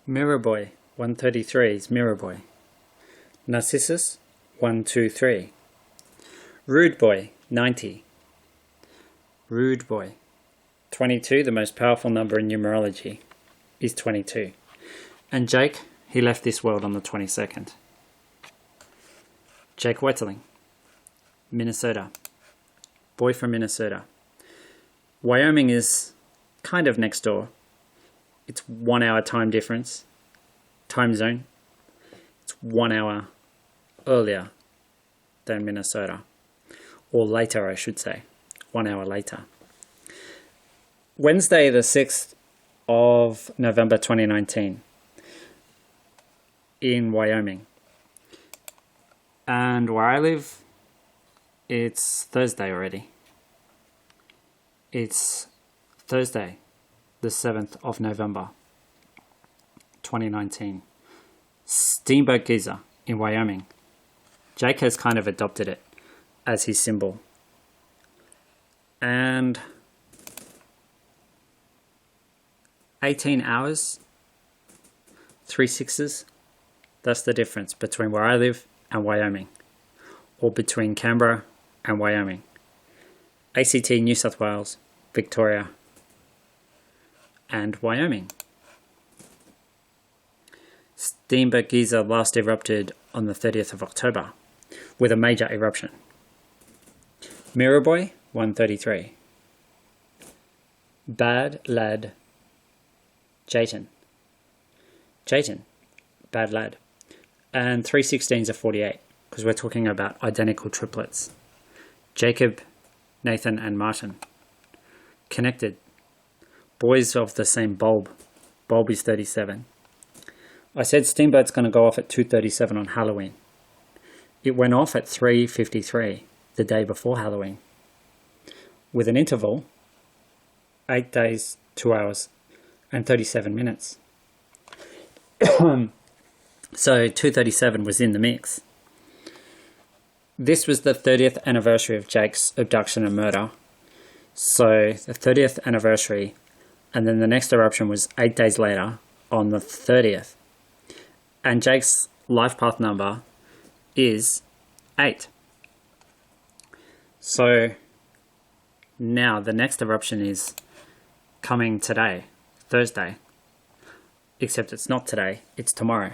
Mirror Boy 133 is Mirror Boy. Narcissus 123. Rude Boy 90. Rude Boy 22, the most powerful number in numerology, is 22. And Jake, he left this world on the 22nd. Jake Wetterling, Minnesota. Boy from Minnesota. Wyoming is kind of next door. It's 1 hour time difference, time zone. It's 1 hour earlier than Minnesota. Or later, I should say. 1 hour later. Wednesday, the 6th of November 2019 in Wyoming. And where I live, it's Thursday already. It's Thursday, the 7th of November 2019. Steamboat Geyser in Wyoming. Jake has kind of adopted it as his symbol. And 18 hours, 3 sixes, that's the difference between where I live and Wyoming, or between Canberra and Wyoming. ACT, New South Wales, Victoria, and Wyoming. Steamboat Geyser last erupted on the 30th of October with a major eruption. Mirror Boy 133. Bad Lad Jayton. Jayton, bad lad. And 3 16s are 48, because we're talking about identical triplets. Jacob, Nathan, and Martin. Connected. Boys of the same bulb. Bulb is 37. I said Steamboat's going to go off at 2:37 on Halloween. It went off at 3:53 the day before Halloween, with an interval 8 days, 2 hours, and 37 minutes. So 2:37 was in the mix. This was the 30th anniversary of Jake's abduction and murder. So the 30th anniversary, and then the next eruption was 8 days later on the 30th. And Jake's life path number is 8. So now the next eruption is coming today, Thursday. Except it's not today, it's tomorrow.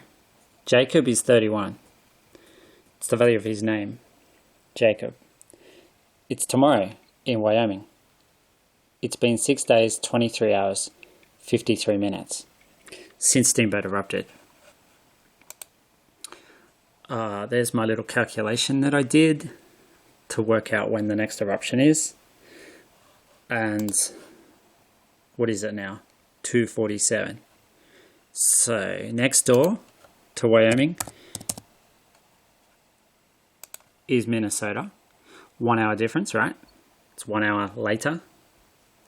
Jacob is 31. It's the value of his name, Jacob. It's tomorrow in Wyoming. It's been 6 days, 23 hours, 53 minutes since Steamboat erupted. There's my little calculation that I did to work out when the next eruption is. And what is it now? 2:47. So next door to Wyoming is Minnesota. 1 hour difference, right? It's 1 hour later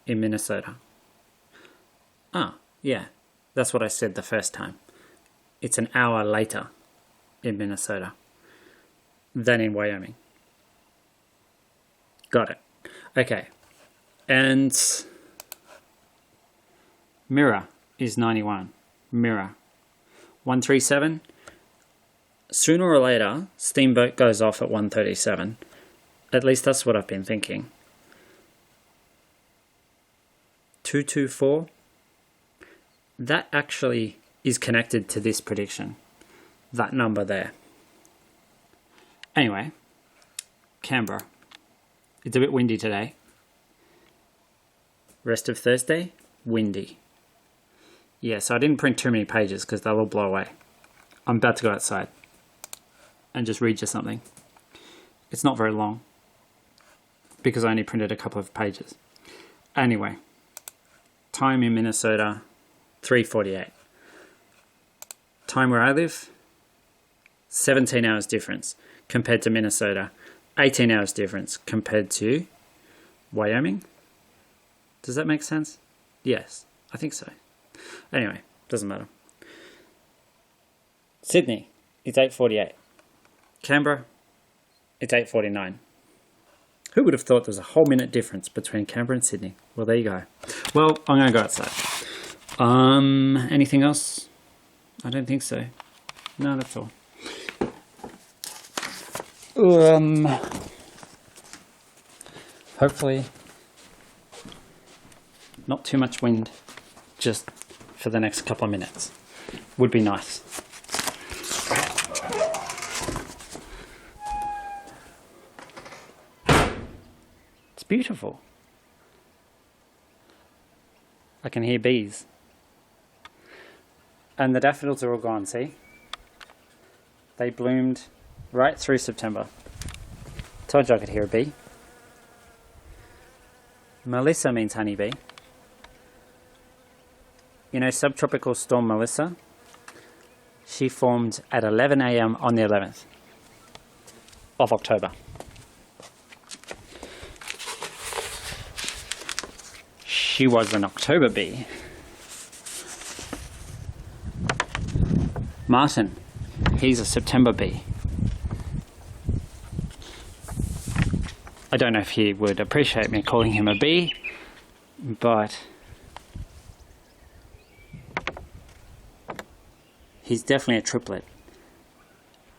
in Minnesota. Yeah, that's what I said the first time. It's an hour later in Minnesota than in Wyoming. Got it. Okay. And Mirror is 91. Mirror 137. Sooner or later, Steamboat goes off at 1:37. At least that's what I've been thinking. 224. That actually is connected to this prediction. That number there. Anyway, Canberra. It's a bit windy today. Rest of Thursday, windy. Yeah, so I didn't print too many pages because they'll all blow away. I'm about to go outside and just read you something. It's not very long because I only printed a couple of pages. Anyway, time in Minnesota, 3:48. Time where I live, 17 hours difference compared to Minnesota. 18 hours difference compared to Wyoming. Does that make sense? Yes, I think so. Anyway, doesn't matter. Sydney, it's 8:48. Canberra, it's 8:49. Who would have thought there's a whole minute difference between Canberra and Sydney? Well, there you go. Well, I'm going to go outside. Anything else? I don't think so. No, that's all. Hopefully not too much wind, just for the next couple of minutes. Would be nice. It's beautiful. I can hear bees. And the daffodils are all gone, see? They bloomed right through September. Told you I could hear a bee. Melissa means honeybee. You know, subtropical storm Melissa? She formed at 11 a.m. on the 11th of October. She was an October bee. Martin, he's a September bee. I don't know if he would appreciate me calling him a bee, but he's definitely a triplet.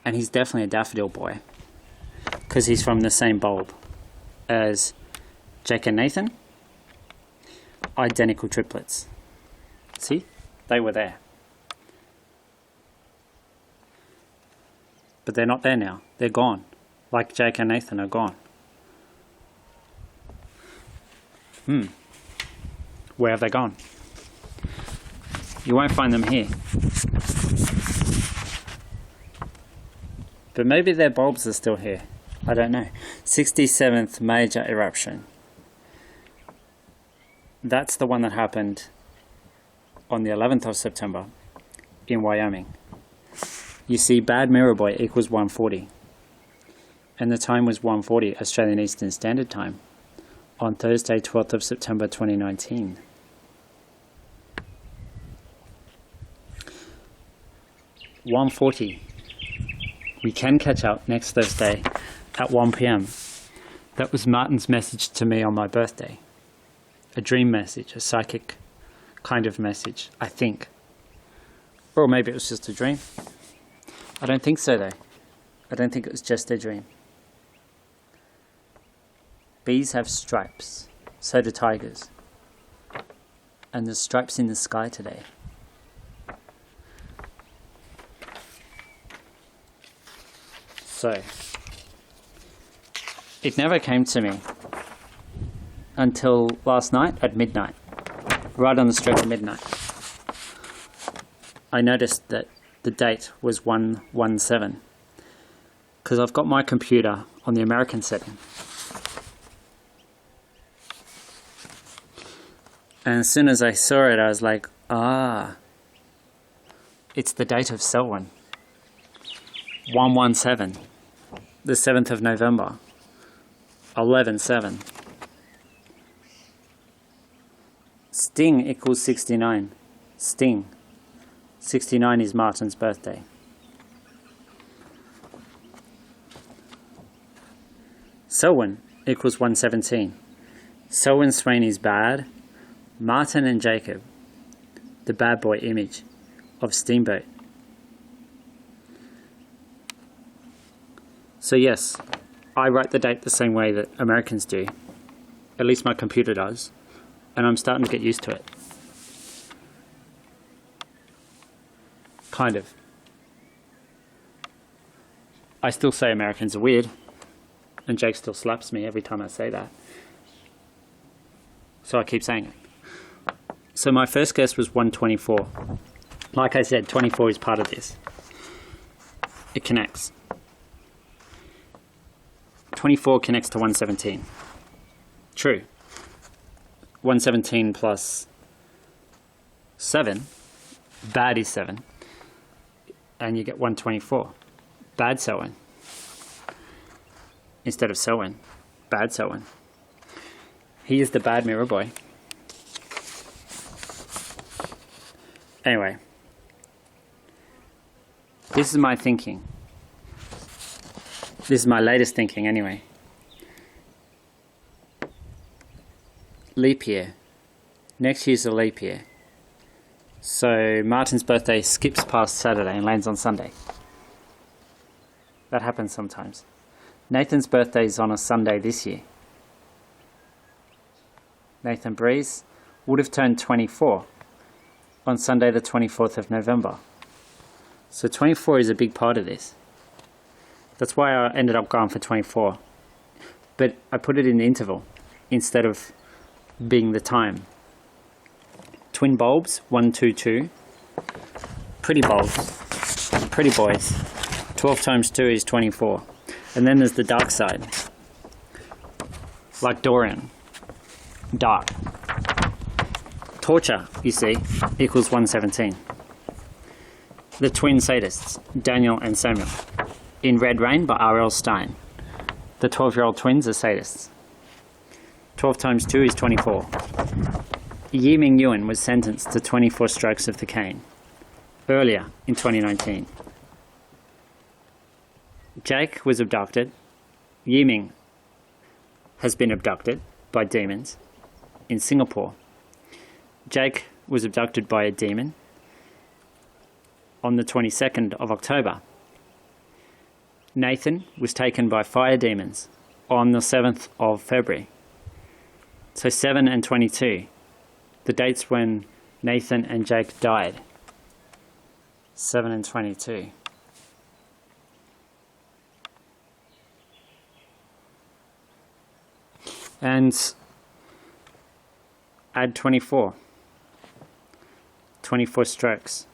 And he's definitely a daffodil boy, because he's from the same bulb as Jake and Nathan. Identical triplets. See? They were there. But they're not there now. They're gone. Like Jake and Nathan are gone. Where have they gone? You won't find them here. But maybe their bulbs are still here. I don't know. 67th major eruption. That's the one that happened on the 11th of September in Wyoming. You see, bad mirror boy equals 140. And the time was 1:40 Australian Eastern Standard Time on Thursday, 12th of September 2019. $1:40. We can catch up next Thursday at 1 p.m. That was Martin's message to me on my birthday. A dream message, a psychic kind of message, I think. Or maybe it was just a dream. I don't think so though. I don't think it was just a dream. Bees have stripes, so do tigers. And there's stripes in the sky today. So, it never came to me until last night at midnight, right on the stroke of midnight. I noticed that the date was 117 because I've got my computer on the American setting. And as soon as I saw it, I was like, it's the date of Selwynne. 117, the 7th of November, 11/7. Sting equals 69. Sting. 69 is Martin's birthday. Selwynne equals 117. Selwynne Swain is bad. Martin and Jacob, the bad boy image of Steamboat. So yes, I write the date the same way that Americans do. At least my computer does. And I'm starting to get used to it. Kind of. I still say Americans are weird. And Jake still slaps me every time I say that. So I keep saying it. So my first guess was 124. Like I said, 24 is part of this. It connects. 24 connects to 117. True. 117 plus 7. Bad is 7. And you get 124. Bad Selwynne. Instead of Selwynne. Bad Selwynne. He is the bad mirror boy. Anyway. This is my thinking. This is my latest thinking anyway. Leap year. Next year's a leap year. So Martin's birthday skips past Saturday and lands on Sunday. That happens sometimes. Nathan's birthday is on a Sunday this year. Nathan Breeze would have turned 24 on Sunday the 24th of November. So 24 is a big part of this. That's why I ended up going for 24. But I put it in the interval instead of being the time. Twin bulbs, 1, 2, 2. Pretty bulbs, pretty boys. 12 times 2 is 24. And then there's the dark side. Like Dorian. Dark. Torture, you see, equals 117. The twin sadists, Daniel and Samuel. In Red Rain by R.L. Stein. The 12-year-old twins are sadists. 12 times 2 is 24. Yiming Yuan was sentenced to 24 strokes of the cane. Earlier, in 2019. Jake was abducted. Yiming has been abducted by demons in Singapore. Jake was abducted by a demon on the 22nd of October. Nathan was taken by fire demons on the 7th of February. So 7 and 22, the dates when Nathan and Jake died. 7 and 22. And add 24. 24 strokes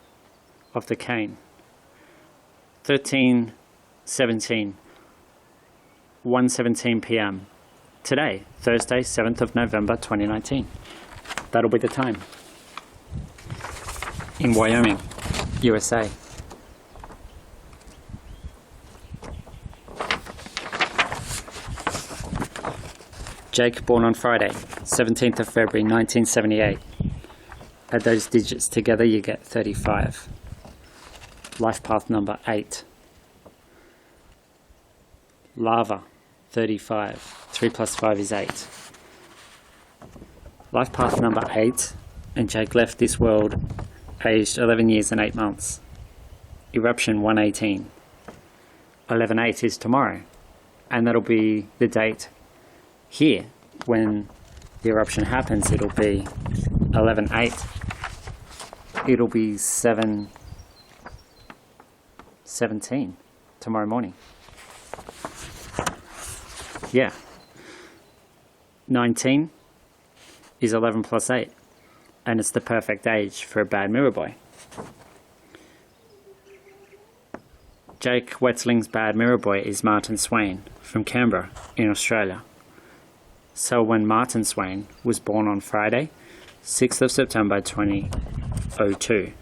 of the cane. 13, 17, 1:17 p.m. Today, Thursday, 7th of November 2019. That'll be the time. In Wyoming, USA. Jake, born on Friday, 17th of February 1978. Add those digits together, you get 35. Life path number 8. Lava, 35. 3 plus 5 is 8. Life path number 8, and Jake left this world aged 11 years and 8 months. Eruption 118. 11/8 is tomorrow, and that'll be the date here. When the eruption happens, it'll be 11/8. It'll be 7:17 tomorrow morning. Yeah. 19 is 11 plus 8, and it's the perfect age for a bad mirror boy. Jake Wetzling's bad mirror boy is Martin Swain from Canberra in Australia. Selwynne Martin Swain was born on Friday, 6th of September 2002,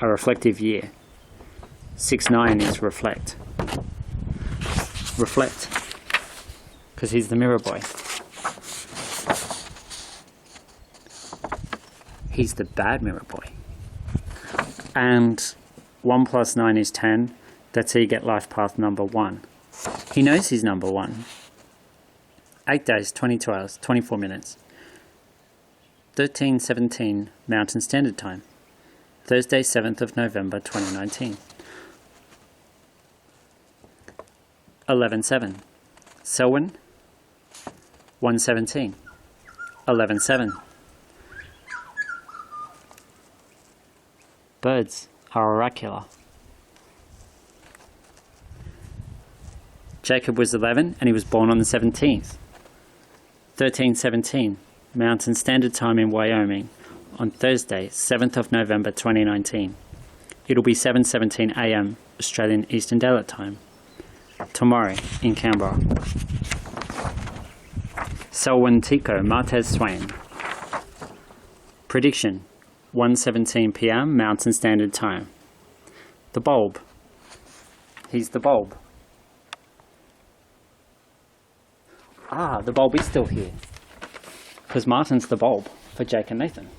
a reflective year. 6/9 is reflect. Reflect, because he's the mirror boy. He's the bad mirror boy. And 1 plus 9 is 10. That's how you get life path number 1. He knows he's number 1. 8 days, 22 hours, 24 minutes. 13:17 Mountain Standard Time. Thursday, 7th of November 2019. 11:7. Selwyn, 1:17. 11:7. Birds are oracular. Jacob was 11 and he was born on the 17th. 13:17 Mountain Standard Time in Wyoming on Thursday, 7th of November 2019. It'll be 7:17 a.m. Australian Eastern Daylight Time. Tomorrow in Canberra. Selwyn Tico Martez Swain. Prediction, 1:17 p.m. Mountain Standard Time. The bulb. He's the bulb. Ah, the bulb is still here. Because Martin's the bulb for Jake and Nathan.